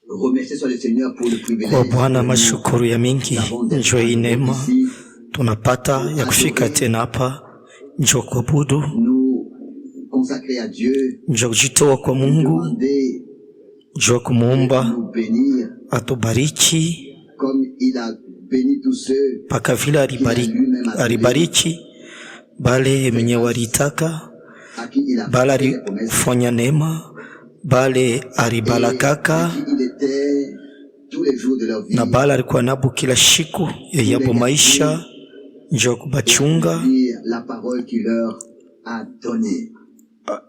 remercier soit le Seigneur pour le privilège. Kwa Bwana mashukuru ya mingi, njoo hii neema tunapata ya kufika tena hapa, njoo kuabudu, Consacré à Dieu, njoo kujitoa kwa Mungu, njoo kumuomba atubariki comme il a béni tous ceux paka vile alibariki bale mwenye walitaka, bale alifanya neema, bale alibarakaka na bale alikuwa nabo kila siku yabo maisha, njoo kubachunga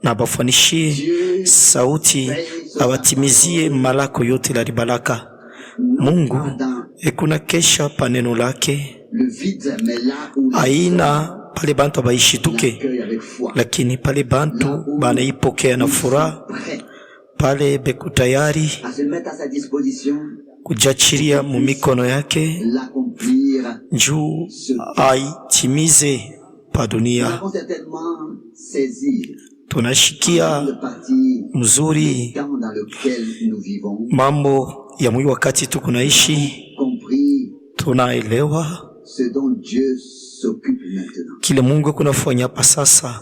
na bafanishie sauti awatimizie malako yote la ribalaka. Mungu ekuna kesha pa neno lake, aina pale bantu abaishituke, lakini pale bantu banaipokea na furaha, pale beku tayari kujachiria mu mikono yake njuu aitimize pa dunia. Tunashikia mzuri mambo ya mwi wakati tukunaishi, tunaelewa kile Mungu kunafanya hapa sasa,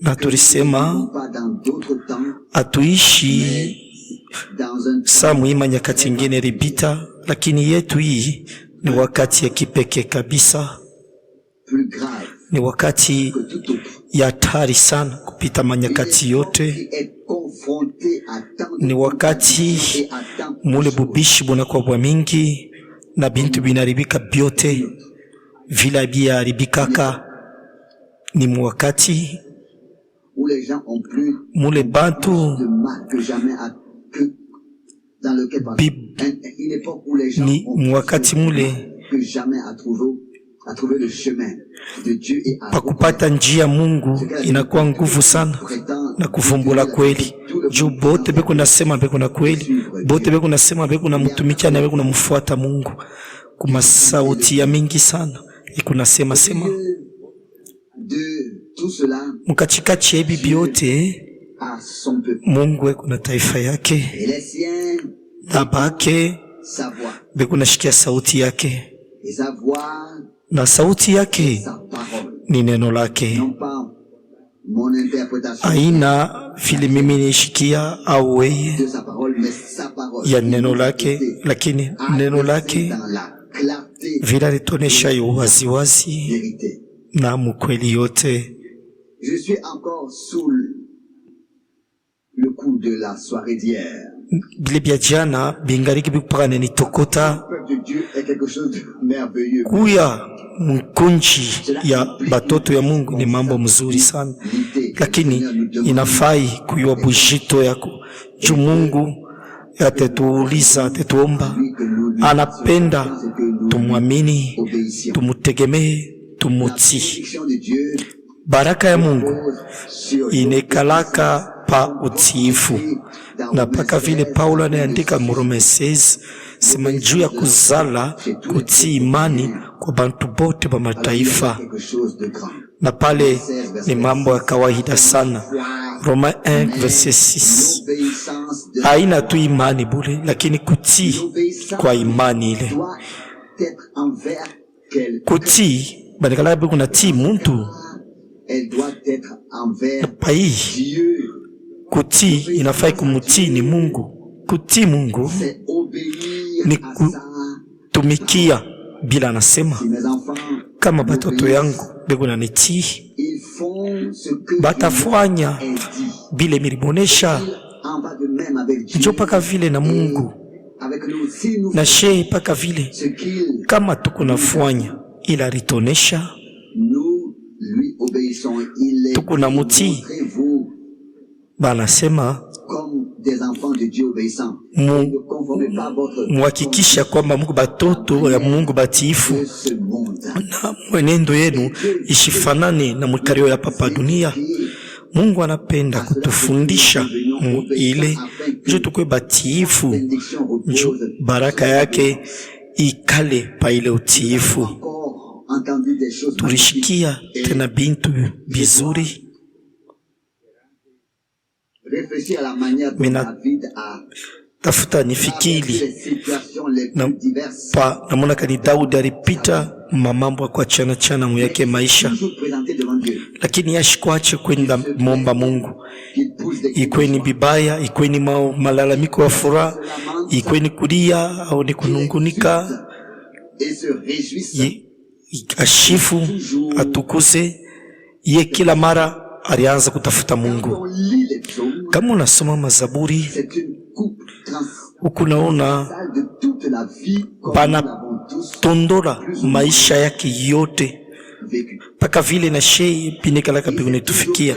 na tulisema atuishi saa muima nyakati ingine ribita, lakini yetu hii ni wakati ya kipekee kabisa, ni wakati ya hatari sana kupita manyakati yote, ni wakati mule bubishi bunakuwa bwa mingi na bintu binaribika byote vila bia haribikaka. Ni mwakati mule bantu ni mwakati mule pakupata njia Mungu inakuwa nguvu sana na kuvumbula kweli. Juu bote beku nasema beku na kweli, bote beku nasema beku na mtumikia na beku na mfuata Mungu. Kuma sauti ya mingi sana iku nasema sema mukachikachi ebi biote Mungu eku na taifa yake na bake beku nashikia sauti yake, na sauti yake ni neno lake. Aina vile mimi nishikia au weye ya neno lake, lakini neno lake vile litonesha yu waziwazi na mukweli yote. Je suis encore sous le coup de la soirée d'hier. Bile bia jana bingariki bikupakane ni tokota kuya mkunchi ya batoto ya Mungu ni mambo mzuri sana, lakini inafai kuyua bujito yako juu Mungu atetuuliza, atetuomba, anapenda tumwamini, tumutegemee, tumutii. Baraka ya Mungu inekalaka pa utiifu, na paka vile Paulo anaandika Mrome 16 sema njuu ya kuzala kutii imani kwa bantu bote ba mataifa, na pale ni mambo ya kawaida sana. Roma 1 verset 6, haina tu imani bure, lakini kutii kwa imani ile. Kutii badala beku na tii muntu pai, kutii inafai kumutii ni Mungu. Kutii Mungu ni kutumikia bila anasema, kama batoto yangu beku na nitii batafanya bile milimonesha, njo paka vile na Mungu na shehe paka vile kama tukunafanya ila ritonesha tukuna mutii. Banasema muhakikisha kwamba Mungu batoto ya Mungu batiifu, na mwenendo yenu ishifanane na mwikario ya papa dunia. Mungu anapenda kutufundisha ile njo tukwe batiifu, njo baraka yake ikale pa ile utiifu. Tulishikia tena bintu bizuri Mina tafuta nifikiri namona kani Daudi alipita mamambo ya kuachana chana muyake maisha, lakini yashikwache kwenda momba Mungu. Ikweni bibaya, ikweni malalamiko ya furaha, ikweni kulia au ni kunungunika, ashifu atukuze ye. Kila mara alianza kutafuta Mungu. Kama unasoma Mazaburi ukunaona bana tondora maisha yake yote paka vile na shei pinekalaka bigune tufikia.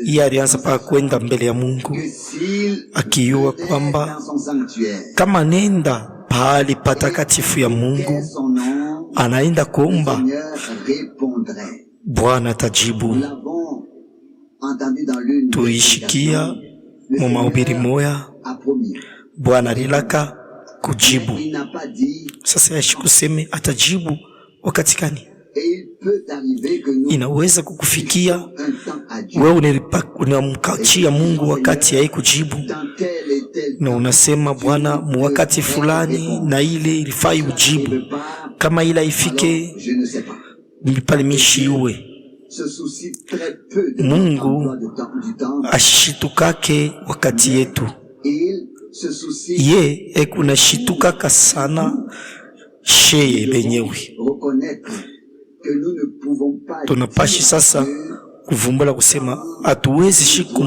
Iye alianza paka kwenda mbele ya Mungu akiyua kwamba kama nenda pahali patakatifu ya Mungu anaenda kuomba, Bwana atajibu. Tuishikia mu mahubiri moya, Bwana alilaka kujibu. Sasa yashikuseme atajibu wakati gani? Inaweza kukufikia wewe unamkachia Mungu wakati yeye kujibu, na unasema Bwana mu wakati fulani na ile ilifai ujibu, kama ila ifike pale mishiwe. Mungu ashitukake wakati yetu, ye ekuna shitukaka sana sheye benyewe. Tunapashi sasa kuvumbula kusema hatuwezi shiku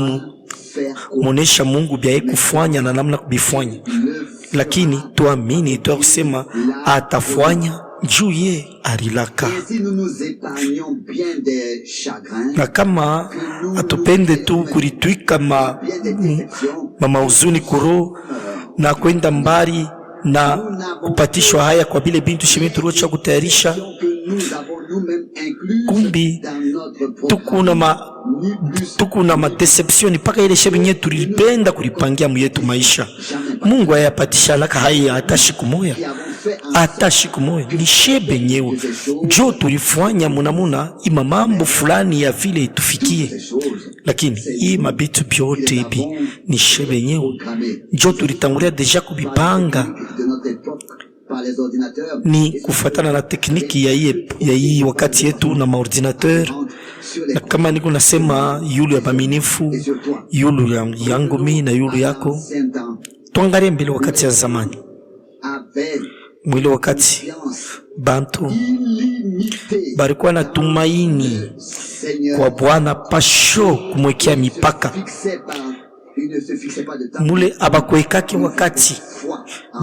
muonesha Mungu bya kufanya na namna kubifanya, lakini tuamini tu kusema atafanya juu ye arilaka. Na kama atupende tu kuritwika mauzuni kuro na kwenda mbali na kupatishwa haya kwa bile bintu shimitu rocha kutayarisha, kumbi tukuna madeception paka ile shebe nye tulipenda kulipangia mwetu maisha. Mungu ayapatisha laka haya atashiku moya ni shebe nyewe jo tulifanya munamuna ima mambo fulani ya vile itufikie, lakini hii mabitu byote ibi ni shebe nyewe jo tulitangulia deja kubipanga. Ni kufatana na tekniki ya hii wakati yetu na maordinateur. Na kama niko nasema yulu ya baminifu, yulu yangu mi na yulu yako, tuangalie mbele wakati ya zamani. Mwile wakati bantu barikuwa na tumaini kwa Bwana pasho kumwekea mipaka. Mule abakwekake wakati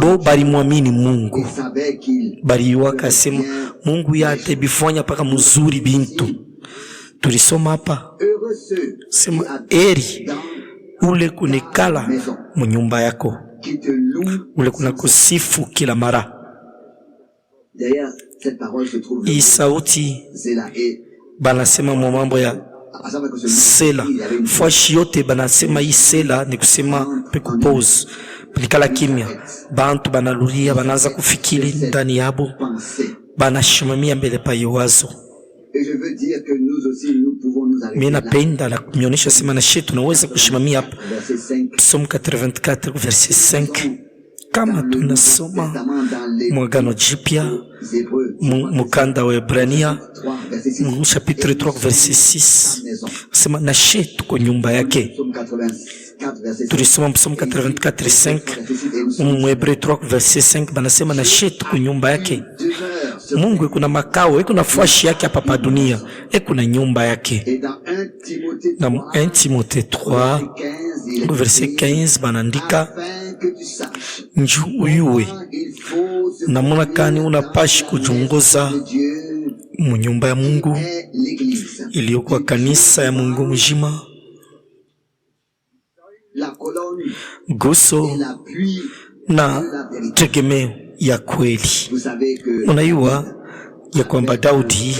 bo bari muamini Mungu, bari wakasema Mungu yate bifanya paka mzuri bintu. Tulisoma hapa sema eri ule kunekala mu nyumba yako, ule kuna kusifu kila mara. Hii sauti banasema mu mambo ya sela fashi yote banasema hii sela ni kusema pekupose nikala kimya. Bantu banaluria banaanza kufikiri ndani yabo, banashimamia mbele pa yowazo. Mimi napenda na kuonyesha sema na shetu tunaweza kushimamia hapa Psalm 84 verset 5. Kama tunasoma Mwagano Jipya mukanda wa Ebrania chapitre 3 verset 6, sema na shetu kwa nyumba yake. Tulisoma Psalm 84:5 Mwebre 3 verset 5, banasema na shetu kwa nyumba yake. Mungu kuna makao, kuna fashi yake hapa pa dunia, kuna nyumba yake. Na 1 Timothée 3 verset 15 banandika njuyuwe namuna kani unapashi kujungoza mu nyumba ya Mungu iliyokuwa kanisa ya Mungu mjima. Guso na tegemeo ya kweli. Unajua ya kwamba Daudi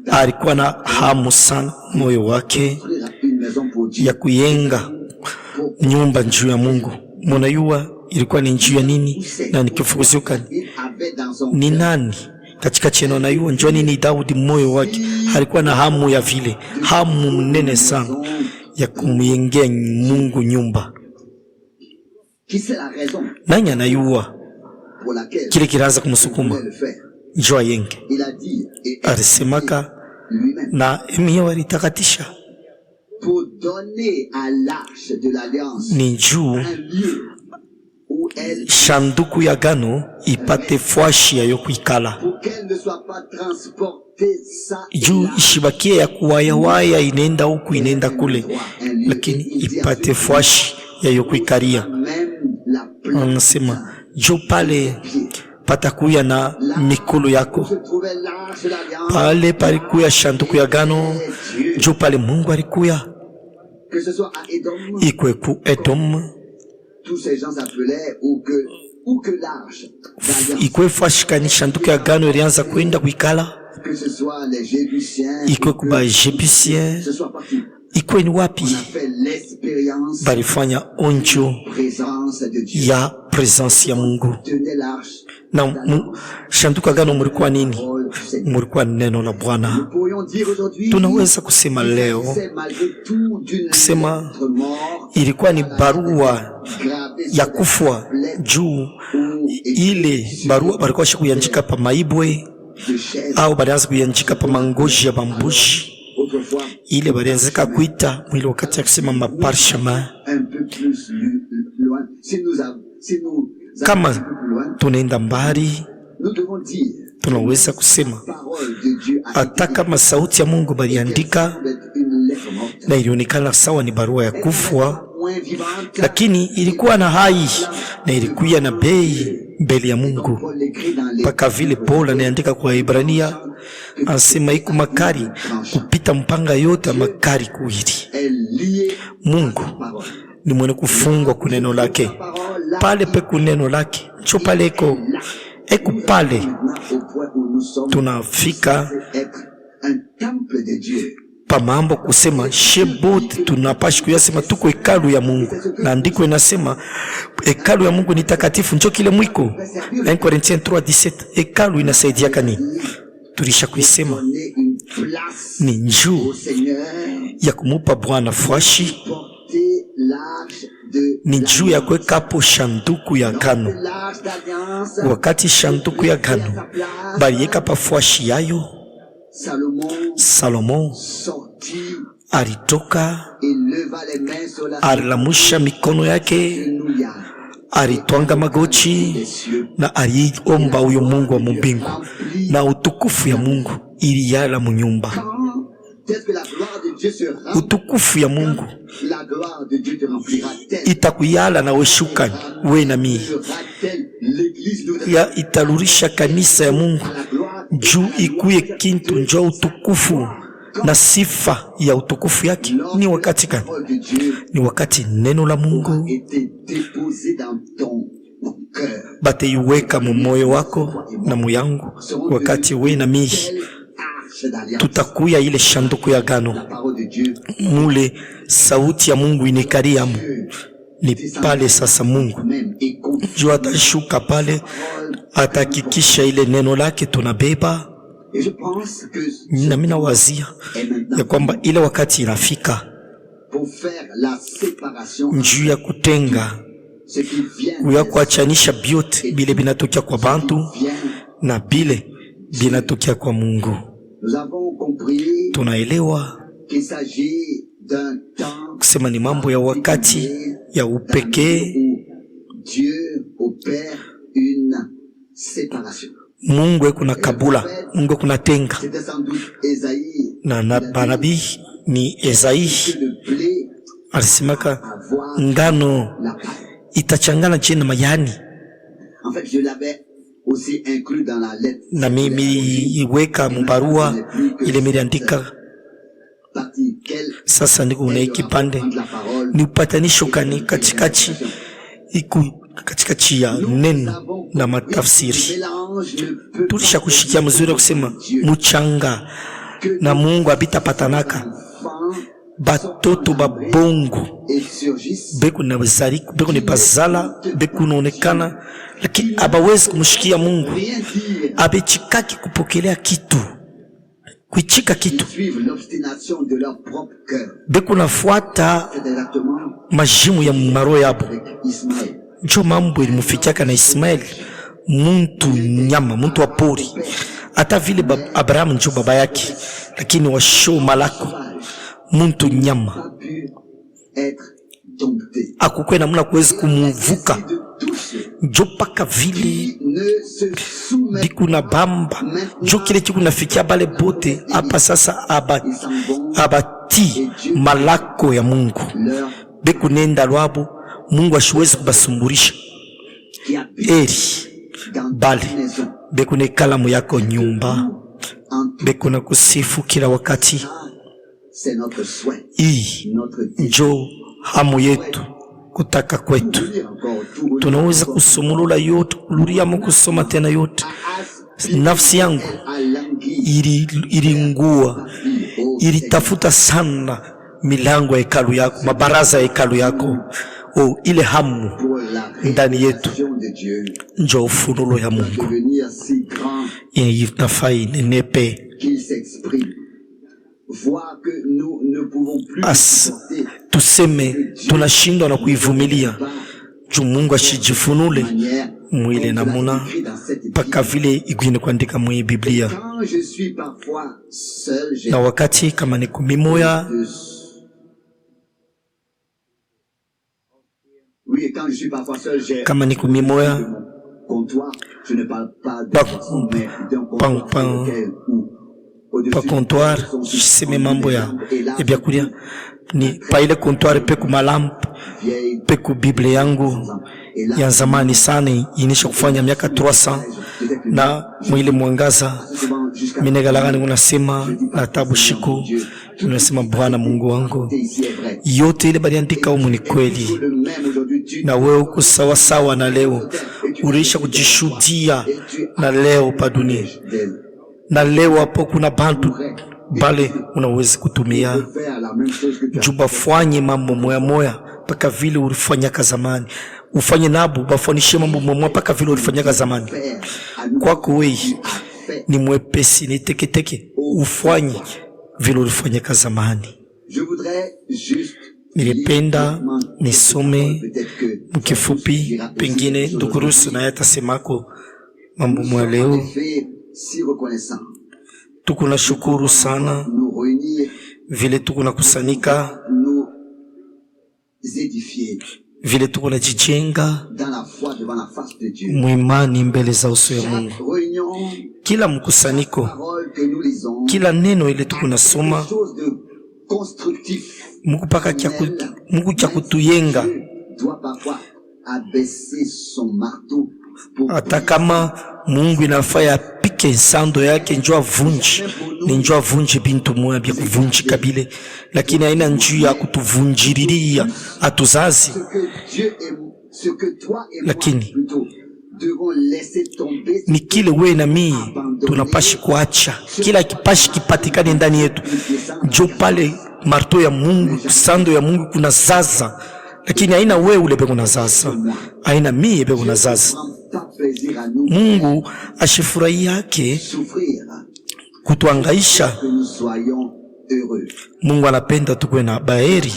alikuwa na hamu sana moyo wake ya kuyenga nyumba njuu ya Mungu. Unajua ilikuwa ni njuu ya nini na nikifukuzuka ni nani katika cheno? Unajua njoo nini Daudi moyo wake alikuwa na hamu ya vile, hamu mnene sana ya kumuyengea Mungu nyumba. Nani anayua kile kiraza kumusukuma njua yenge? Alisemaka na emiye walitakatisha ni njuu shanduku ya gano ipate fwashi ya yokuikala, juu ishibakie ya kuwayawaya inenda huku inenda kule, lakini ipate fwashi ya yokuikaria. Anasema jo pale patakuya na mikulu yako, pale palikuya shanduku ya gano, jo pale Mungu alikuya. Ikwe ku Edom, ikwe fashikani shanduku ya gano ilianza kwenda kuikala, ikwe kuba Jebusien, ikwe ni wapi balifanya onjo ya presence ya Mungu. Na shanduku ya gano mulikuwa nini? Mulikuwa neno la Bwana. Tunaweza kusema leo, kusema ilikuwa ni barua ya kufwa, juu ile barua balikuwa kuyanjika pa maibwe au balianza kuyanjika pa mangoji ya bambushi. Ile balianza kuita mwili wakati ya kusema maparchema. Kama tunaenda mbali, tunaweza kusema hata kama sauti ya Mungu baliandika na ilionekana sawa ni barua ya kufwa, lakini ilikuwa na hai na ilikuwa na bei mbele ya Mungu. Paka vile Paul anaandika kwa Ibrania, anasema iko makari kupita mpanga yote makari kuhiri. Mungu ni mwenye kufungwa kuneno lake. Pale pe kuneno lake cho pale eko pale tunafika pa mambo kusema shebote tunapashi kuyasema tuko hekalu ya Mungu, na andiko inasema hekalu ya Mungu ni takatifu. Njo kile mwiko 1 Corinthiens 3:17 hekalu inasaidia kani tulisha kuisema ni njuu ya kumupa Bwana fwashi, ni juu ya kwekapo shanduku ya gano. Wakati shanduku ya gano balieka pa fwashi yayo, Salomo alitoka, alilamusha mikono yake, alitwanga magoti na aliomba huyo Mungu wa mbingu, na utukufu ya Mungu iliyala munyumba. Utukufu ya Mungu itakuyala na weshukani we na mii ya italurisha kanisa ya Mungu juu ikuye kintu njo utukufu na sifa ya utukufu yake. Ni wakati gani? Ni wakati neno la Mungu bateiweka mu moyo wako na muyangu, wakati we na mii tutakuya ile shanduku ya gano mule, sauti ya Mungu inikariamu. Ni pale sasa Mungu juu atashuka pale, atakikisha ile neno lake tunabeba. Na mina wazia ya kwamba ile wakati inafika njuu ya kutenga kuya kuachanisha biote bile binatokea kwa bantu na bile binatokea kwa Mungu. Tunaelewa kusema ni mambo ya wakati ya upekee. Mungu kuna kabula, Mungu kuna tenga. Na banabii ni Ezai alisimaka ngano itachangana chini na mayani. Na mimi iweka mubarua ile miliandika. Sasa ndiko unaiki pande ni upatanisho kani katikati ya neno na matafsiri. Tulisha kushikia mzuri kusema muchanga na Mungu abita patanaka batoto babongo beku na wazariku beku ni bazala beku naonekana, lakini abawezi kumushikia Mungu, abechikaki kupokelea kitu. kuichika kitu, beku bekunafuata majimu ya maro yabo. Njo mambo ilimufikiaka na Ismaeli, muntu nyama, muntu wa pori. Hata vile Abrahamu njo baba yake, lakini washo malako, muntu nyama akukwe namuna kuwezi kumuvuka. Njo paka vile bikuna bamba, njo kile kikuna fikia bale bote hapa sasa abati malako ya Mungu. Beku nenda lwabo, Mungu ashiwezi kubasumburisha. Eri bale beku ne kalamu yako nyumba, beku na kusifu kila wakati. Hii njo hamu yetu, kutaka kwetu. Tunaweza kusumulula yote, kuluriamu kusoma tena yote. Nafsi yangu ilingua, ilitafuta sana milango ya hekalu yako, mabaraza ya hekalu yako. Ile hamu ndani yetu njo ufunulo ya Mungu. Inafai nenepe tuseme tunashindwa na kuivumilia juu Mungu ashijifunule mwile namuna paka vile igwine kuandika mwi Biblia. Na wakati kama ni kumimoya, kama ni kumimoya pa comptoir, sime mambo ya ebyakulia ni pa ile comptoir peku malampu, peku Biblia yangu ya zamani sana, inisha kufanya miaka 300 na mwile mwangaza minegalagani unasema na tabu shiku unasema Bwana Mungu wangu, yote ile baliandika humu ni kweli. Na wewe uko sawa sawa na leo ulisha kujishuhudia na leo pa dunia. Na leo hapo kuna bantu bale unaweza kutumia juba fanye mambo moya moya paka vile ulifanyaka zamani. Ufanye nabu bafanishe mambo moya paka vile ulifanyaka zamani. Kwako wewe ni mwepesi, ni teke teke, ufanye vile ulifanyaka zamani. Nilipenda nisome mkifupi, pengine ndugurusu na yata semako mambo moya leo. Tukuna shukuru sana vile tukuna kusanika, vile tukuna jijenga muimani mbele za uso ya Mungu. Kila mkusaniko, kila neno ile tukuna soma, Mungu paka Mungu cha kutuyenga. Hata kama Mungu inafaya pike nsando yake njua vunji, ni njua vunji bintu moya bia kuvunji kabile, lakini haina njuu ya kutuvunjiriria atuzazi. Lakini ni kile we na mii tunapashi kuacha, kila kipashi kipatikane ndani yetu. Njo pale marto ya Mungu, sando ya Mungu kuna zaza, lakini haina we ule beko na zaza, haina mii beko na zaza. Mungu ashifurahi yake kutuangaisha. Mungu anapenda tukue na baheri.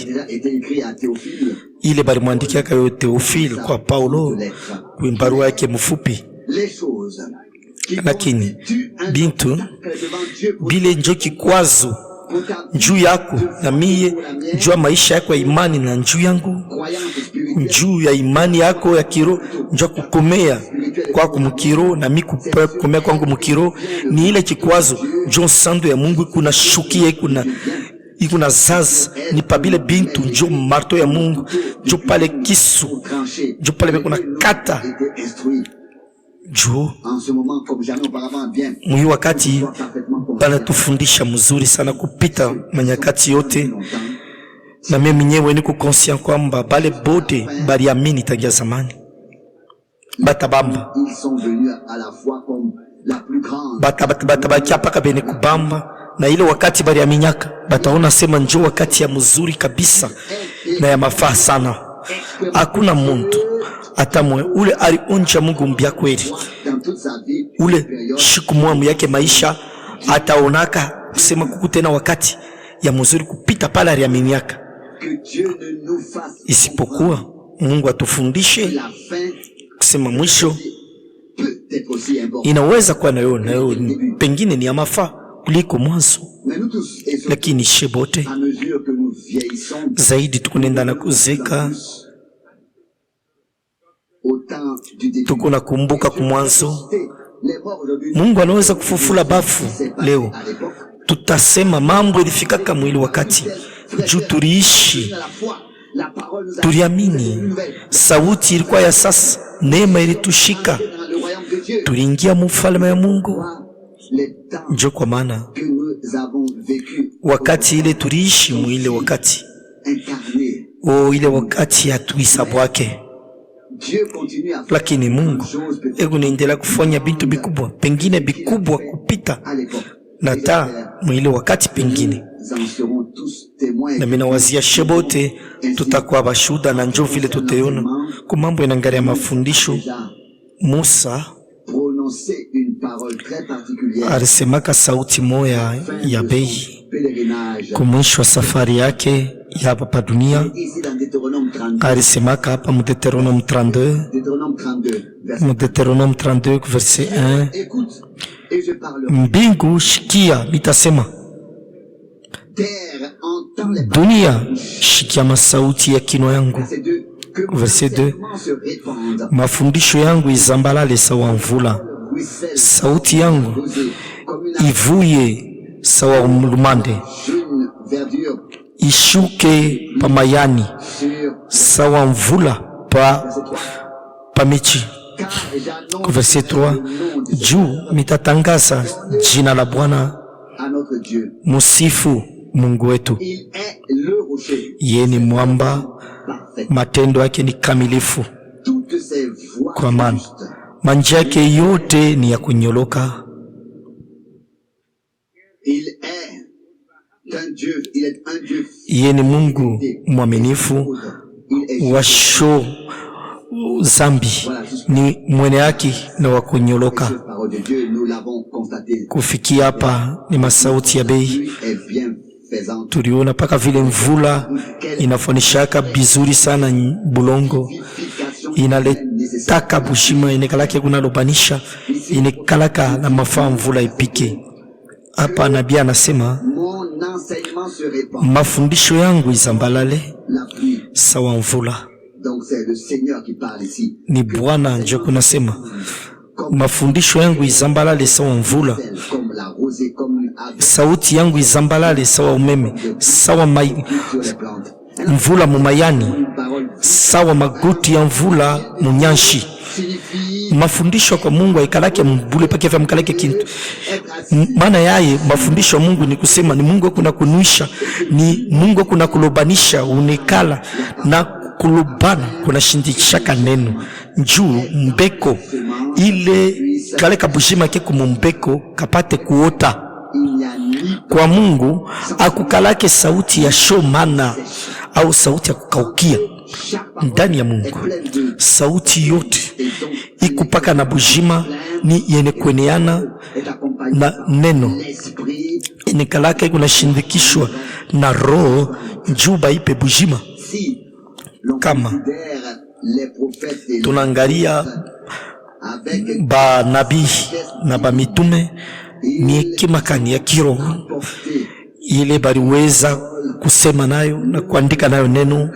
Ile bali mwandikia kayo Theophile kwa Paulo kwa barua yake mfupi. Lakini bintu bile njo kikwazo njuu yako na mie, njuu ya maisha yako ya imani na njuu yangu, njuu ya imani yako ya kiro, njuu kukomea kwako mkiro na mi kukomea kwangu mkiro, ni ile kikwazo njoo sando ya Mungu kuna shukia ikuna zaza, ni pabile bintu njoo marto ya Mungu, njoo pale kisu, njoo pale kuna kata. Njoo mwi wakati bana tufundisha mzuri sana kupita manyakati yote, na mimi mwenyewe niko conscient kwamba bale bote bali amini tangia zamani batabamba batabakia paka bene kubamba, na ile wakati bali aminyaka bataona sema njoo wakati ya mzuri kabisa na ya mafaa sana. Hakuna muntu atamwe ule alionja Mungu mbia kweli, ule shiku mwamu yake maisha ataonaka kusema kuku tena wakati ya mzuri kupita pale aliaminiaka, isipokuwa Mungu atufundishe kusema mwisho inaweza kuwa nayo pengine ni amafaa kuliko mwanzo, lakini shebote zaidi tukunenda na kuzeka, tukuna kumbuka kumwanzo Mungu anaweza kufufula bafu. Leo tutasema mambo ilifikaka mwili wakati juu tuliishi, tuliamini, sauti ilikuwa ya sasa, neema ilitushika, tuliingia mufalme ya Mungu. Njo kwa maana wakati ile tuliishi mwile wakati ile wakati hatuisabwake, lakini Mungu ego naendelea kufanya bintu bikubwa, pengine bikubwa kupita na ta mwile wakati pengine. Na mina wazia shebote tutakuwa bashuda, na njo vile tutaona kwa mambo inangalia mafundisho. Musa alisemaka sauti moya ya bei kumwisho wa safari yake ya hapa dunia. Alisemaka hapa mu Deuteronome 32 verset 1, mbingu shikia mitasema, dunia shikia masauti ya kinwa yangu. Verset 2, mafundisho yangu izambalale sawa mvula, sauti yangu ivuye sawa lumande, ishuke pamayani sawa mvula pa michi. Verset 3, juu mitatangaza jina la Bwana, musifu Mungu wetu. Yeye ni mwamba, matendo yake ni kamilifu, kwa maana manjia yake yote ni ya kunyoloka. Yeye ni Mungu mwaminifu, washo zambi ni mwene haki na wa kunyoloka. Kufikia hapa ni masauti ya bei. Tuliona paka vile mvula inafonishaka bizuri sana bulongo, inaletaka bushima, inekalake kuna lobanisha, inekalaka na mafaa mvula ipike. Hapa nabii anasema mafundisho yangu izambalale sawa mvula. Ni Bwana njo kunasema mafundisho yangu izambalale sawa mvula, sauti yangu izambalale sawa umeme, sawa mvula mumayani, sawa maguti ya mvula munyanshi. Mafundisho kwa Mungu aikalake mbule pake vya mkaleke kintu. Maana yaye mafundisho ya Mungu ni kusema ni Mungu kuna kunuisha, ni Mungu kuna kulobanisha, unekala na kulubana kuna shindikishaka neno njuu mbeko ile kale kabushima ke kumumbeko kapate kuota. Kwa Mungu akukalake sauti ya shomana au sauti ya kukaukia. Ndani ya Mungu sauti yote ikupaka na bujima ni yene kweneana na neno inikalake kuna shindikishwa na roho njuba ipe bujima. Kama tunangalia ba nabii na ba mitume, ni hekima kani ya kiroho ile baliweza kusema nayo na kuandika nayo neno.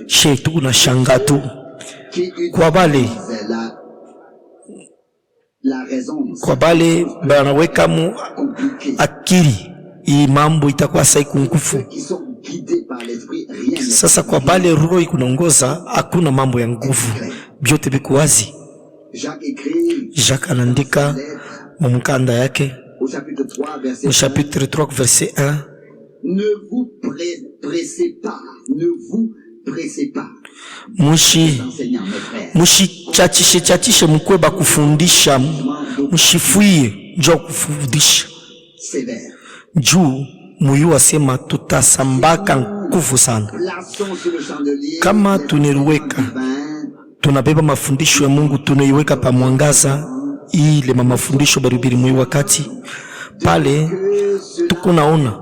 Shetu na shangatu kwa bale banaweka mu akili hii mambo itakuwa saiku ngufu. Sasa kwa bale roho ikunaongoza, hakuna mambo ya nguvu, byote biko wazi. Jacques anaandika mumkanda yake au chapitre 3 verset 1, ne vous pressez pas. Mushi chachishe mkweba kufundisha, mushifuie njoo kufundisha. Juu muyu asema tutasambaka nguvu sana. Kama tuniruweka, tunabeba mafundisho ya Mungu, tunaiweka pa mwangaza ile mafundisho baribiri muyu wakati pale tuko naona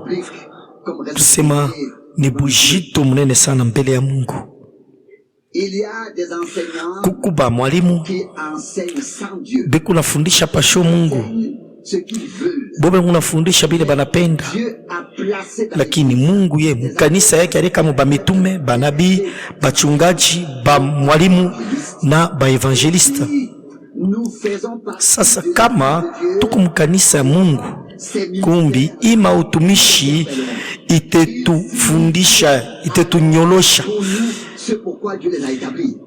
tusema ni bujito munene sana mbele ya Mungu. Kuku ba mwalimu beku nafundisha pasho Mungu, bobe munafundisha bile banapenda, lakini Mungu ye mkanisa yake aleka mu bamitume, banabii, bachungaji, ba mwalimu na ba evangelista. Sasa kama tuko mkanisa ya Mungu, kumbi ima utumishi itetufundisha, itetunyolosha,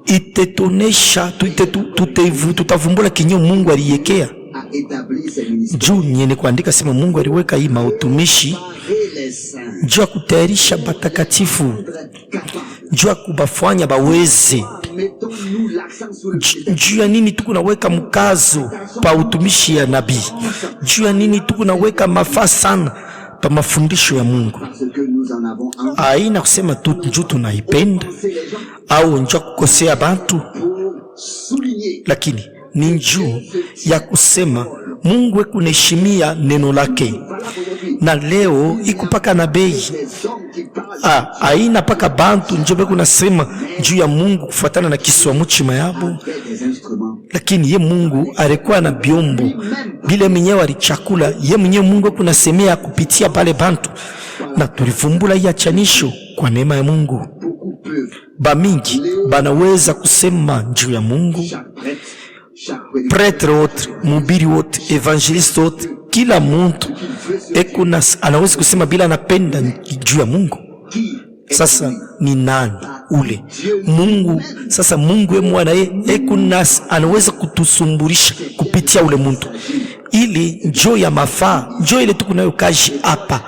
itetonesha, tutavumbula kinyo Mungu aliyekea. Juu nyene kuandika sema Mungu aliweka hii mautumishi juu ya kutayarisha batakatifu, juu ya kubafanya baweze. Juu ya nini tukunaweka mkazo pa utumishi ya nabii? Juu ya nini tukunaweka mafaa sana pa mafundisho ya Mungu? Haina kusema tu njoo tunaipenda au njoo kukosea bantu, lakini ni njoo ya kusema Mungu ekuneshimia neno lake, na leo ikupaka na bei. Haina paka bantu njoo beku nasema juu ya Mungu kufuatana na kiswa muchima yabo, lakini ye Mungu alikuwa na biombo bile mwenyewe alichakula ye mwenyewe. Mungu kunasemea kupitia pale bantu, na tulivumbula ya chanisho kwa neema ya Mungu. Bamingi banaweza kusema juu ya Mungu, pretre wote, mubiri wote, evangeliste wote, kila muntu ekuna anaweza kusema bila anapenda juu ya Mungu. Sasa ni nani ule Mungu? Sasa Mungu mwana ekuna anaweza kutusumburisha kupitia ule muntu, ili njoo ya mafaa, njoo ile tukunayo kaji hapa.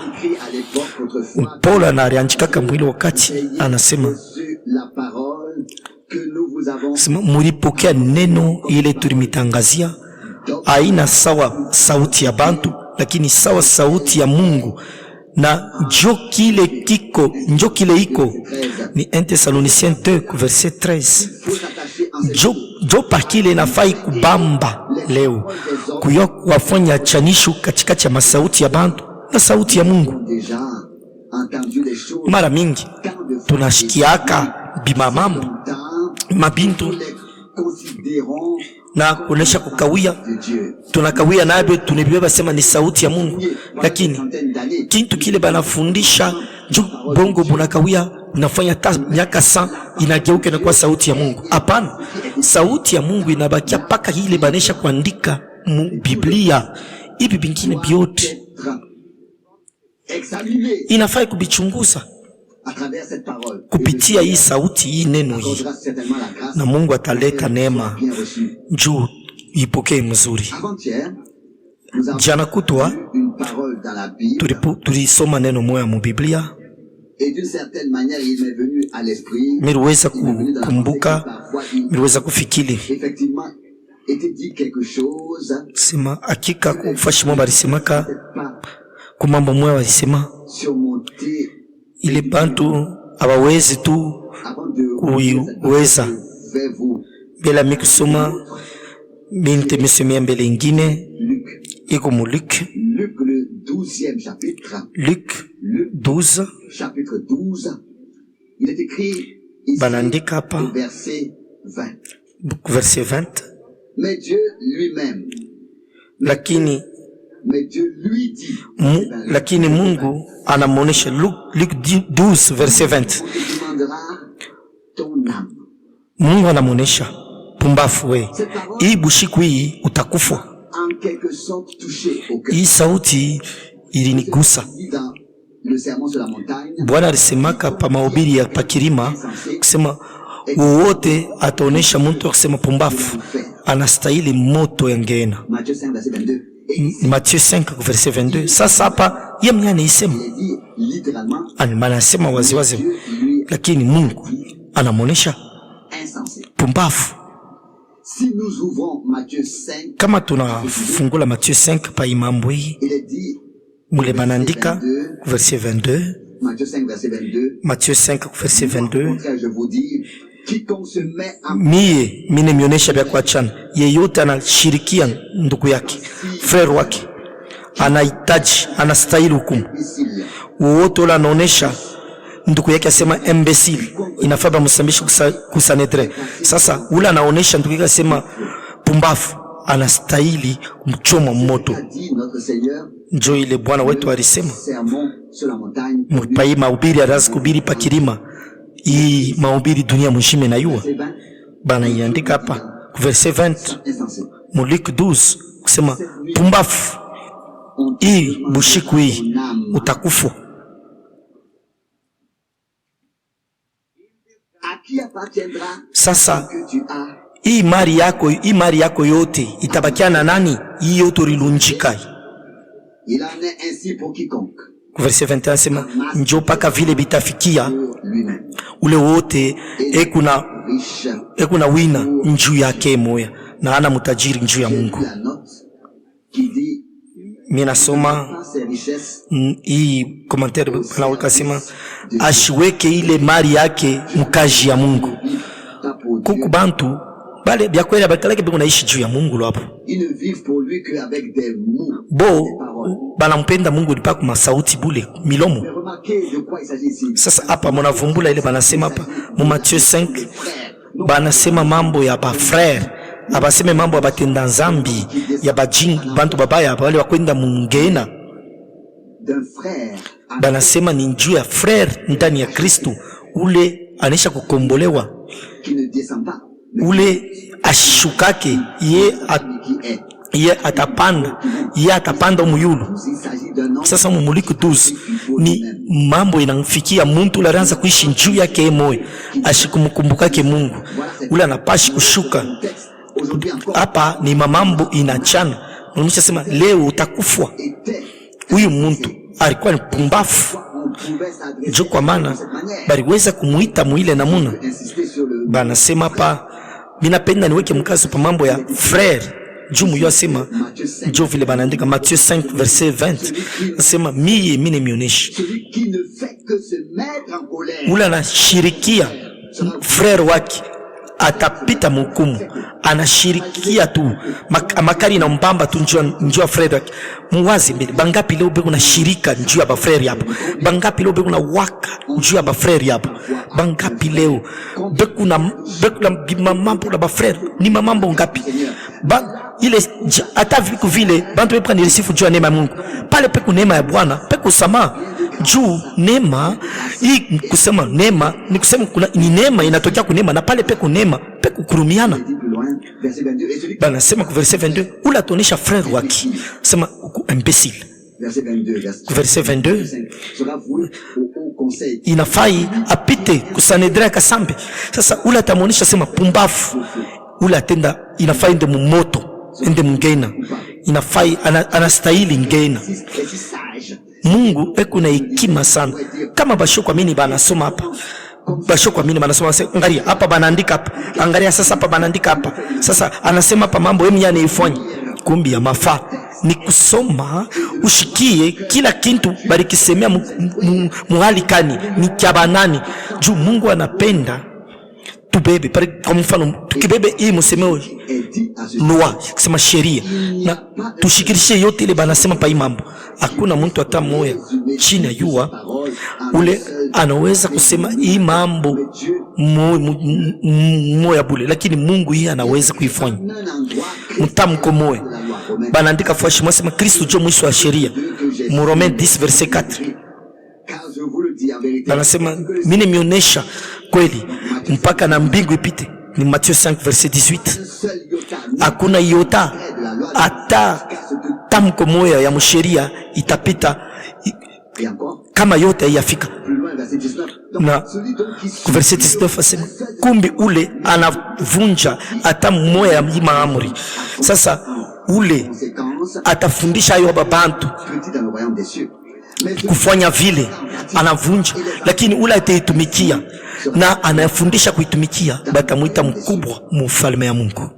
Paulo anarianjikaka mwili wakati anasema mulipokea neno ile tulimitangazia, haina sawa sauti ya bantu, lakini sawa sauti ya Mungu, na njo kile iko ni 1 Thessaloniciens 2 verset 13. Jo pakile nafai kubamba leo kuyo kuwafanya chanisho katikati ya masauti ya bantu na sauti ya Mungu. Mara mingi tunashikiaka bimamambo mabintu na kuonesha kukawia, tunakawia nabe tunibeba sema ni sauti ya Mungu, lakini kintu kile banafundisha juu bongo bunakawia unafanya miaka 100 inageuka na kuwa sauti ya Mungu. Hapana, sauti ya Mungu inabakia paka ile banesha kuandika mu Biblia. Ibi bingine biote inafai kubichunguza kupitia hii sauti, hii neno hii, na Mungu ataleta neema juu ipokee mzuri. Jana kutwa tulisoma neno moja mu Biblia, miliweza kukumbuka, miliweza kufikiri sema hakika kufashi mwamba alisemaka kumambo moja, walisema ile bantu abawezi tu kuiweza bila mikusoma minte misomia mbele ingine iko mu Luc 12 banandika hapa verset 20, lakini Mungu anamuonesha. Luc 12 verset 20, Mungu anamuonesha pumbafu, we hii bushiku hii utakufa. Hii sauti ilinigusa. Bwana alisemaka pa mahubiri ya pakirima kusema wowote ataonesha mtu akisema pumbafu anastahili moto ya ngena. Matthieu 5 verset 22. Sasa hapa yeye mwenyewe anaisema, anasema waziwazi, lakini Mungu anamuonesha pumbafu. Kama tunafungula Matthieu 5 pa imambo hii mule banandika verset 22, Matthieu 5 verset 22, mine mionesha vya kuachana. Yeyote anashirikia ndugu yake, frere wake, anahitaji, anastahili hukumu. Wote ule anaonesha ndugu yake asema imbecile, inafaa bamsambishe kusanedre. Sasa ule anaonesha ndugu yake asema pumbafu, anastahili mchoma moto. Njo ile Bwana wetu alisema mpayi mahubiri arazi kubiri pa kilima. Hii mahubiri dunia mshime na yua bana iandika hapa verset 20 mu Luc 12 kusema pumbafu, hii bushiku hii utakufa. Sasa hii mali yako yote itabakia na nani? Hii yote ulilunjika. Verset 21 sema njo paka vile bitafikia ule wote ekuna wina njuu yake moya na ana mutajiri njuu ya Mungu. Mina soma hii komentari bana wakasema ashiweke ile mali yake mkaji ya Mungu. Kuku bantu bale bya kweli bakalake biko naishi juu ya Mungu hapo. Bo banampenda Mungu lipa kwa sauti bule milomo. Sasa hapa mnavumbula ile banasema hapa mu Matthieu 5 banasema mambo ya ba frère, abaseme mambo ya batenda zambi ya bajingi bantu babaya wale wakwenda mungena. Banasema ni njuu ya frère ndani ya Kristo ule anisha kukombolewa, ule ashukake ye atapanda umuyulu. Sasa mu Luc 12 ni mambo inamfikia muntu ule anaanza kuishi njuu yake moyo, ashikumkumbukake Mungu ule anapashi kushuka. Hapa ni mamambo inachana. Mwisho sema leo utakufwa. Huyu muntu alikuwa ni pumbafu. Jo kwa maana baliweza kumuita muile namuna. Banasema hapa minapenda niweke mkazo pa mambo ya frère. Jumu yasema njo vile banaandika Matthieu 5 verset 20. Nasema mine mioneshi. Ule anashirikia frère wake atapita mhukumu, anashirikia tu makari na mbamba tu njua frère wake. Muwazi mbele bangapi leo beko na shirika njua ba frère yapo, bangapi leo beko na waka njua ba frère yapo, bangapi leo beko na mambo na ba frère. Ni mambo ngapi ile hata viku vile bantu wepa nilisifu jua neema ya Mungu pale peko neema ya Bwana peko sama juu neema hii. Kusema neema ni kusema kuna ni neema inatokea kwa neema, na pale peko neema peko kurumiana. Bana sema ku verset 22 ula tonisha frère wake sema uko imbecile. Verset 22 inafai apite kusanedra kasambe. Sasa ula tamonisha sema pumbafu, ula atenda inafai ende mumoto ende mngena, inafai anastahili ngena. Mungu eko na hekima sana. Kama basho kwa mini banasoma hapa, basho kwa mini banasoma angalia hapa banaandika hapa, angalia sasa hapa banaandika hapa. Sasa anasema hapa mambo yemi yanaifanya kumbi ya mafaa ni kusoma ushikie kila kintu barikisemea muhali kani ni kyabanani juu Mungu anapenda tubebe. Kwa mfano tukibebe hii msemeo loi kusema sheria na tushikirishe yote ile banasema pa mambo. Hakuna mtu hata moya chini ya jua ule anaweza kusema hii mambo moya bule, lakini Mungu yeye anaweza kuifanya mtamko moya. Banaandika fashi mwasema Kristo jo mwisho wa sheria mu Romains 10 verset 4. Banasema mimi nimeonesha kweli mpaka na mbingu ipite, ni Matthieu 5 verset 18. Hakuna iota hata tamko moya ya msheria itapita kama yote yafika. Na verset 19 asema kumbi ule anavunja hata moya ya maamri. Sasa ule atafundisha ayo babantu kufanya vile anavunja, lakini ule ataitumikia na anafundisha kuitumikia batamuita mkubwa mfalme ya Mungu.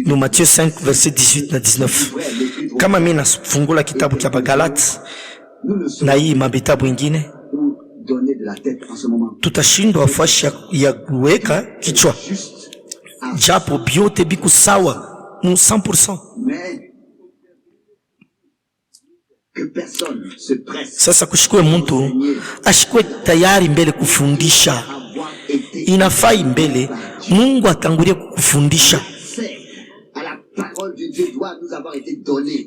No Matthieu 5 verset 18 na 19. Kama mimi nafungula kitabu cha Galati na hii mabitabu ingine, tutashindwa fashi ya kuweka kichwa japo biote biku sawa mu 100%. Sasa kushikwe mtu ashikwe tayari mbele kufundisha. Inafai mbele Mungu atangulie kukufundisha.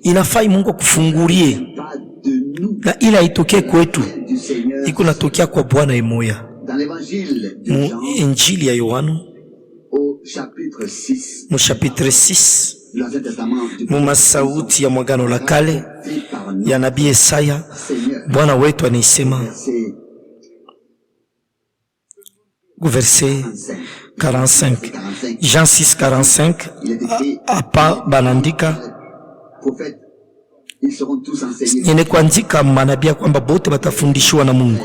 Inafai Mungu akufungulie, na ila itokee kwetu, iko natokea kwa Bwana emoya. Mu Injili ya Yohana mu chapitre 6 mu masauti ya mwagano la kale ya nabii Yesaya, Bwana wetu anaisema verset 45, Jean 6:45, apa banandika nene kuandika manabia kwamba bote batafundishwa na Mungu.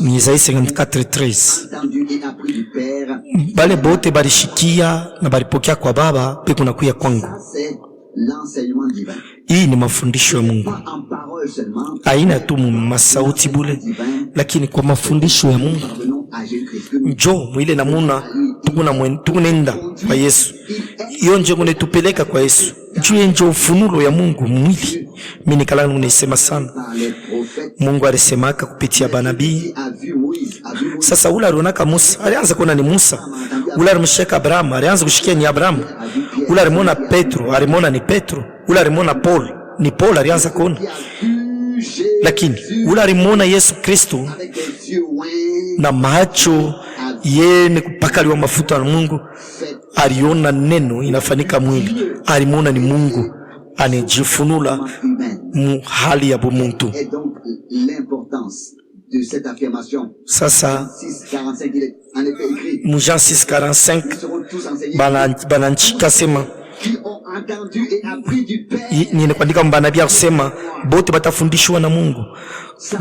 Ni Isaya 54:13, bale bote barishikia na baripokea kwa Baba pe kuna kuya kwangu. Hii ni mafundisho ya Mungu, aina tu masauti bule, lakini kwa mafundisho ya Mungu. Njo mwile namuna tukunenda kwa Yesu, iyo nje kunetupeleka kwa Yesu. Juu njo ufunulo ya Mungu mwili. Mimi kala nisema sana, Mungu alisemaka kupitia banabii. Sasa ule alionaka Musa, alianza kuona ni Musa. Ule alimshika Abraham, alianza kushikia ni Abraham. Ule alimona Petro, alimona ni Petro. Ule alimona Paul, ni Paul alianza kuona. Lakini ule alimona Yesu Kristo na macho yene kupakaliwa mafuta na Mungu, aliona neno inafanyika mwili, alimona ni Mungu anajifunula mu hali ya bumuntu. Sasa mu Jean 6:45 bananchika sema nini kuandika mbanabi kusema bote batafundishwa na Mungu.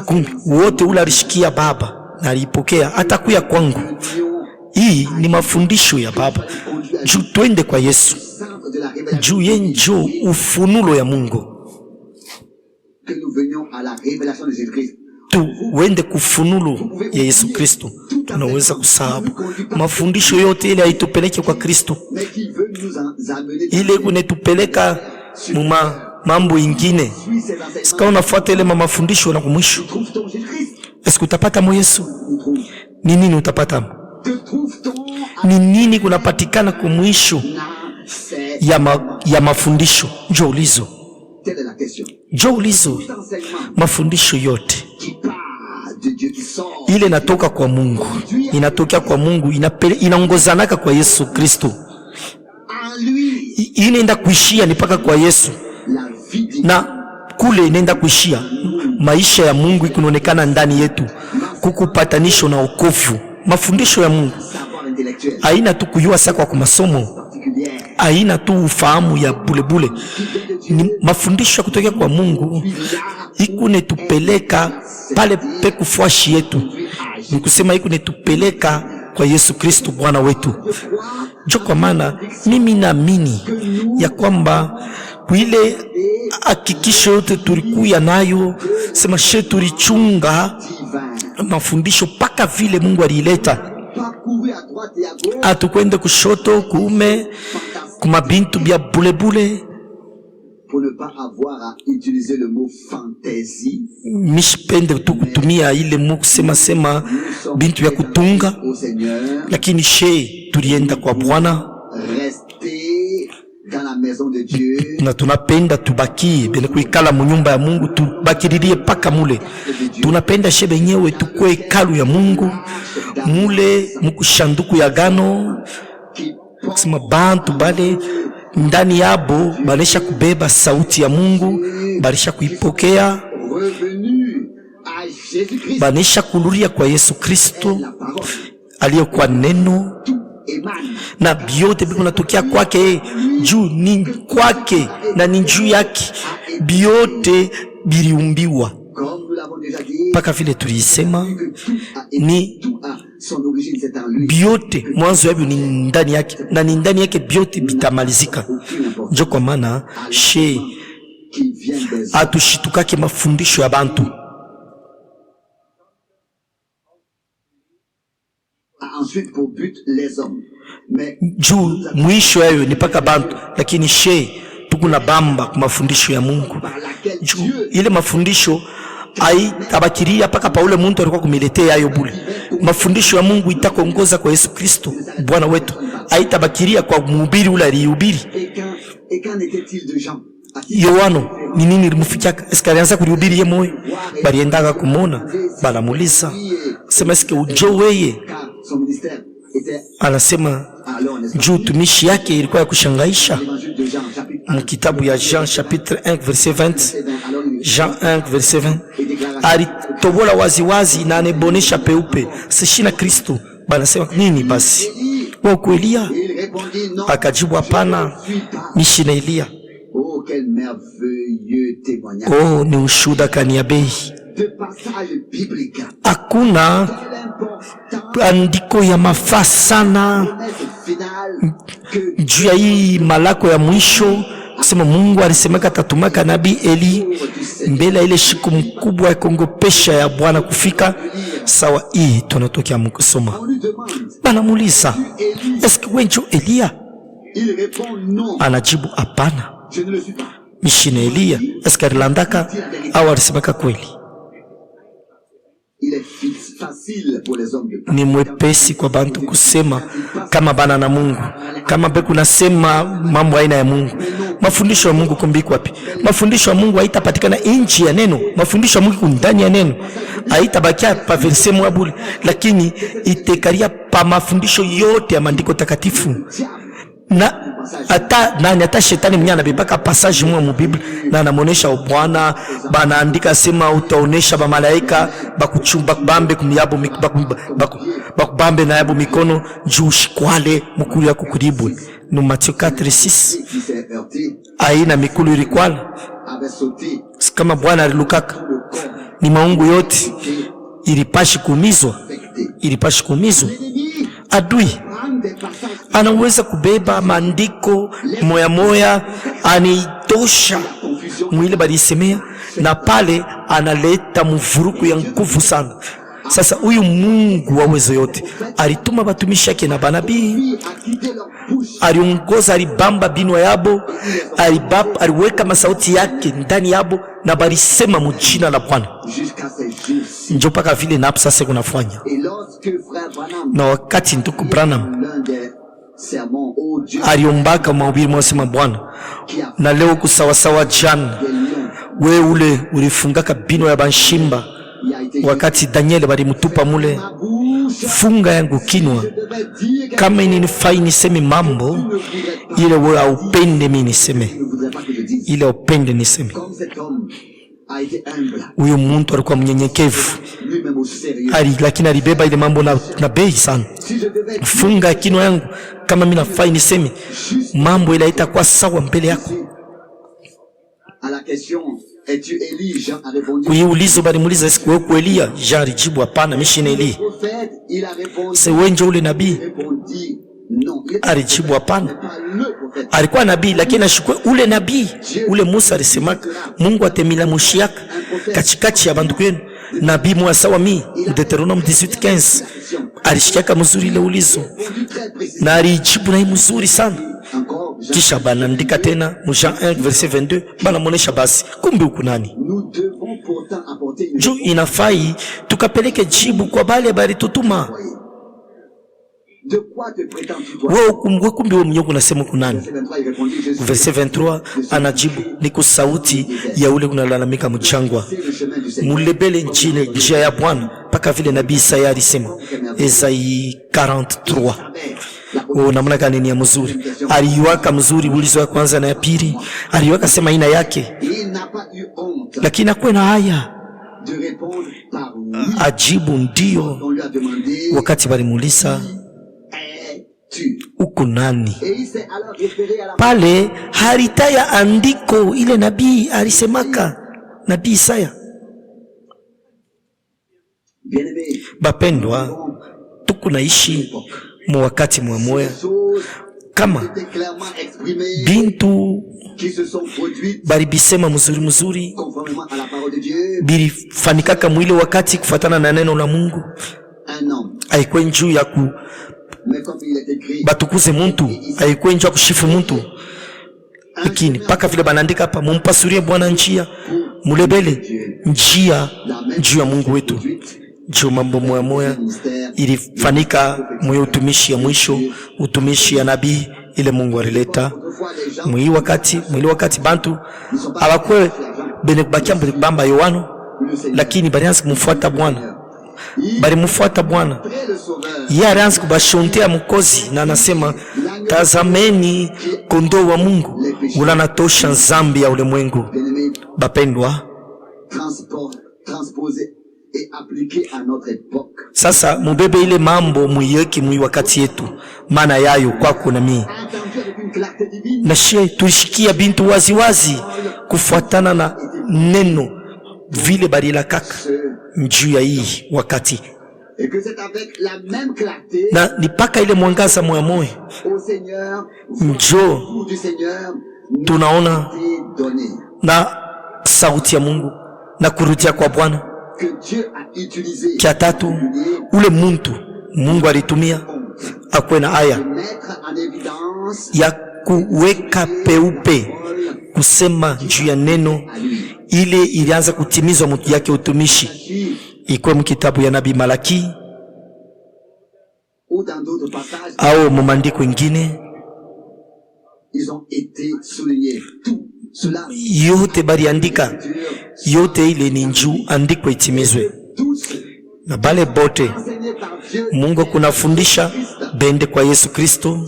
Kumbi wote ule alishikia Baba na alipokea atakuya kwangu. Hii ni mafundisho ya Baba. Juu twende kwa Yesu, juu yenjo ufunulo ya Mungu, tuwende kufunulo ya Yesu Kristo. Tunaweza kusahabu mafundisho yote ile haitupeleke kwa Kristo, ile kunetupeleka muma mambo ingine. Sika unafuata ile mafundisho na kumwisho, eske utapata mo Yesu? Ni nini utapata? Ni nini kunapatikana kumwisho ya mafundisho? Njoo ulizo, njoo ulizo. Mafundisho yote ile natoka kwa Mungu, inatokea kwa Mungu, inaongozanaka kwa Yesu Kristo. Inaenda kuishia ni paka kwa Yesu, na kule inaenda kuishia maisha ya Mungu ikuonekana ndani yetu, kukupatanisho na wokovu. Mafundisho ya Mungu haina tu kujua sasa kwa masomo, haina tu ufahamu ya bulebule. Ni mafundisho kutokea kwa Mungu, ikunetupeleka pale pe kufuashi yetu, ni kusema ikunetupeleka kwa Yesu Kristo Bwana wetu. Jo, kwa maana mimi naamini ya kwamba kuile hakikisho yote tulikuya nayo, sema she tulichunga mafundisho paka vile Mungu alileta. Atukwende kushoto kuume kuma bintu bya bulebule, pour ne pas avoir à utiliser le mot fantaisie. Mishipende tu kutumia ile mot sema bintu ya kutunga, lakini she tulienda kwa Bwana. Dans la maison de Dieu, na tunapenda tubaki bene kuikala mu nyumba ya Mungu, tubakiririe paka mule. Tunapenda she benyewe tukue hekalu ya Mungu mule mukushanduku ya gano, kusema bantu bale ndani yabo banesha kubeba sauti ya Mungu, banesha kuipokea, banesha kuluria kwa Yesu Kristo aliyokuwa neno, na biote biko natokea kwake, juu ni kwake na ni juu yake biote biliumbiwa. Paka vile tulisema ni biote mwanzo yabyo ni ndani yake, na ni ndani yake biote bitamalizika. Njo kwa maana she atushitukake mafundisho ya bantu. Ensuite pour but les hommes. Juu mwisho yayo ni paka bantu, lakini she tukuna bamba kwa mafundisho ya Mungu ile mafundisho aitabakiria paka pa ule muntu alikuwa kumiletea ayo bule. Mafundisho ya Mungu itakongoza kwa Yesu Kristo Bwana wetu, aitabakiria kwa mhubiri ule alihubiri. Yohano ni nini limufikiaka? Eske alianza kulihubiri yeye moyo? Baliendaga kumona, banamuliza sema eske ujo weye? Anasema juu utumishi yake ilikuwa ya kushangaisha. Mkitabu ya Jean chapitre 1 verset 20, Jean 1 verset 20, alitobola waziwazi na anebonesha peupe sishina Kristo. Banasema nini basi? Wako Elia? Akajibu hapana, mishina Elia. Oh, ni ushuda kaniabei. Hakuna andiko ya mafaa sana juu ya hii malako ya mwisho kusema Mungu alisemeka tatumaka nabii Eli mbele ile shiku mkubwa ya kongopesha ya Bwana kufika. Sawa, hii tunatokea mkusoma. Banamuuliza, eske wenjo Elia? Anajibu hapana, mishine Elia. Eske alilandaka au alisemeka kweli? Ni mwepesi kwa bantu kusema kama bana na Mungu, kama beku nasema mambo aina ya Mungu. Mafundisho ya Mungu kumbiki wapi? Mafundisho ya Mungu haitapatikana nje ya neno. Mafundisho ya Mungu ndani ya neno, haitabakia pa verse mwabuli, lakini itekaria pa mafundisho yote ya maandiko takatifu. Na hata shetani mwenye anabebaka passage mwa mu Biblia na anamonesha Bwana banaandika sema utaonesha ba malaika bakuchumba kubambe kumyabo bakubambe na yabo mikono juu shikwale mukuru ya kukuribwe. No Matthieu 4:6 aina mikulu ilikwala kama Bwana alilukaka ni maungu yote ilipashi kumizwa. Adui anaweza kubeba maandiko moya moya anitosha mwile balisemea, na pale analeta mvuruku ya nguvu sana. Sasa huyu Mungu wa uwezo yote alituma batumishi yake na banabii, aliongoza, alibamba binwa yabo, aliweka masauti yake ndani yabo na balisema mjina la Bwana. Njo paka vile na sasa kunafanya. Na wakati ndugu Branham aliombaka mahubiri mwasema Bwana, na leo kusawasawa jana we ule ulifungaka binwa ya banshimba wakati Daniel balimutupa mule, funga yangu kinwa kama ininifai niseme mambo ile wewe upende mimi niseme, ile upende niseme. Huyu muntu alikuwa mnyenyekevu, lakini alibeba ile mambo na bei sana. Funga kinwa yangu kama mimi nafai niseme mambo ile itakuwa sawa mbele yako. Ulizo balimuliza eske wewe Elia? Jean alijibu hapana, mishine Elia. Se wenjo ule nabii? Alijibu hapana. Alikuwa nabii lakini ashukwe ule nabii ule Musa alisemaka Mungu atemila mushiaka katikati ya bandu kwenu. Nabii mwa sawa mi Deuteronome 18:15 alishikiaka mzuri ile ulizo na alijibu na mzuri sana. Kisha banaandika tena Jean 1 verset 22 banamonesha basi kumbe uko nani. Juu inafai tukapeleke jibu kwa bale bali tutuma. Wewe kumbe wewe mnyongo unasema kunani? Verset 23 anajibu niko sauti ya ule unalalamika mchangwa, mulebele njia ya Bwana, paka vile nabii Isaya alisema Isai 43. Namna gani ni ya mzuri, aliwaka mzuri ulizo ya kwanza na ya pili, aliwaka sema ina yake, lakini akwe na haya ajibu ndio. Wakati balimuuliza uko nani, pale haritaya andiko ile nabii alisemaka, nabii Isaya. Bapendwa, tukunaishi mu wakati mwamoya kama bintu baribisema mzuri bilifanikaka mwile wakati kufatana na neno la Mungu. Haikuwa njuu ya batukuze muntu, haikuwa njuu ya kushifu muntu, lakini paka vile banaandika hapa mumpasurie Bwana njia mulebele njia juu ya Mungu wetu. Juu mambo moya moya ilifanika mwe utumishi ya mwisho, utumishi ya nabii ile Mungu alileta mwili wakati bantu abakwe bene kubakia mbamba Yohana, lakini balianza kumfuata Bwana. Balimfuata Bwana. Yeye alianza kubashontea mkozi na anasema, tazameni kondoo wa Mungu ula natosha zambi ya ulimwengu. Bapendwa, sasa mubebe ile mambo muyeki mwi wakati yetu, maana yayo kwako na mimi na shie tulishikia bintu waziwazi kufuatana na neno vile barila kaka njuu ya hii wakati, na nipaka ile mwangaza moya moya njo tunaona na sauti ya Mungu na kurudia kwa Bwana. Kia tatu, ule muntu Mungu alitumia akwe na aya ya kuweka peupe kusema juu ya neno ile ilianza kutimizwa mtu yake utumishi, ikuwe mkitabu ya nabii Malaki au mumandiko ingine. Yote bari andika, yote ile ni njuu andiko itimizwe na bale bote Mungu kunafundisha bende kwa Yesu Kristo.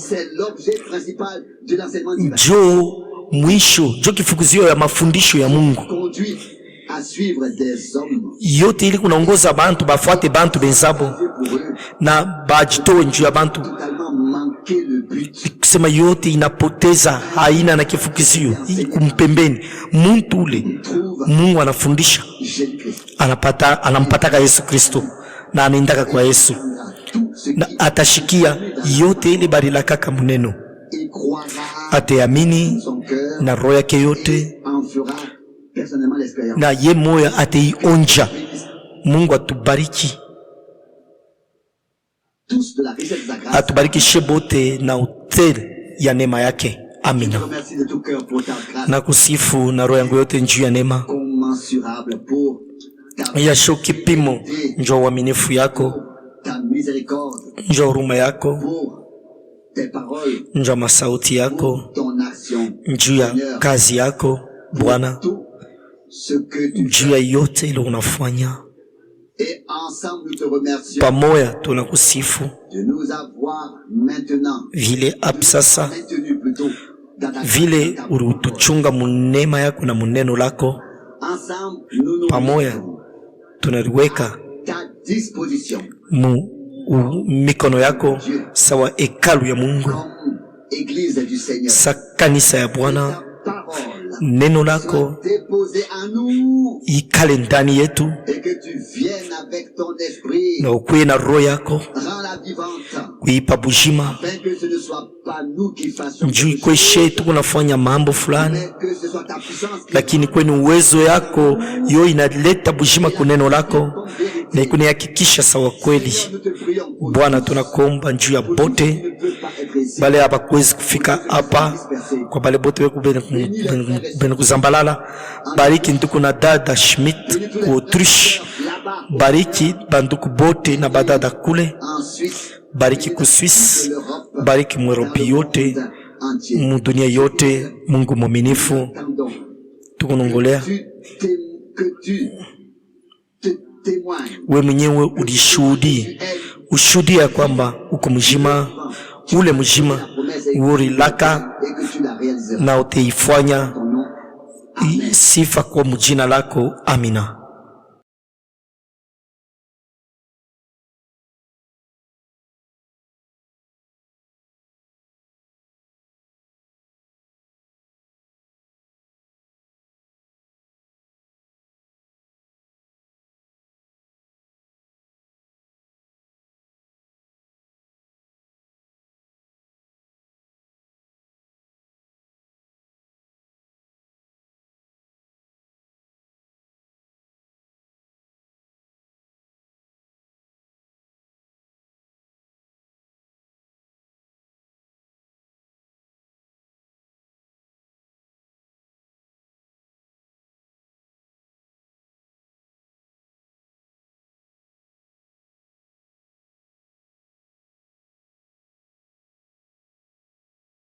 Jo mwisho, jo kifukuzio ya mafundisho ya Mungu yote ili kunaongoza bantu bafuate bantu benzabo na bajitoe njuu ya bantu. Kusema yote inapoteza, haina na kifukuzio kumpembeni. Muntu ule Mungu anafundisha anampataka Yesu Kristo na anaendaka kwa Yesu na atashikia yote ile barila kaka muneno, ateamini na roho yake yote na ye moya ateionja. Mungu atubariki, atubariki shebote na hotel ya neema yake. Amina. Na kusifu na roho yangu yote njuu ya neema ya sho kipimo, njoo uaminifu yako, njoo huruma yako, njoo masauti yako, njuu ya kazi yako Bwana, njuu ya yote ile unafanya. Pamoja tunakusifu vile absasa vile urutuchunga munema yako na muneno lako. Pamoja tunaliweka mikono yako sawa hekalu ya Mungu, sa kanisa ya Bwana. Neno lako ikale ndani yetu na ukuye na roho yako kuipa bujima, njuu ikweshe tukunafanya mambo fulani, lakini kweni uwezo yako yo inaleta bujima kuneno lako na ikunihakikisha sawa kweli. Bwana, tunakuomba njuu ya bote bale hapa kwezi kufika hapa, kwa bale bote weku bene kuzambalala. Bariki nduku na dada Schmidt ku Autriche, bariki banduku bote na badada kule, bariki ku Swiss, bariki mwerobi yote mu dunia yote. Mungu mwaminifu, tukunongolea we mwenyewe ushuhudia kwamba uko mjima, ule mjima uorilaka na uteifanya sifa kwa mjina lako. Amina.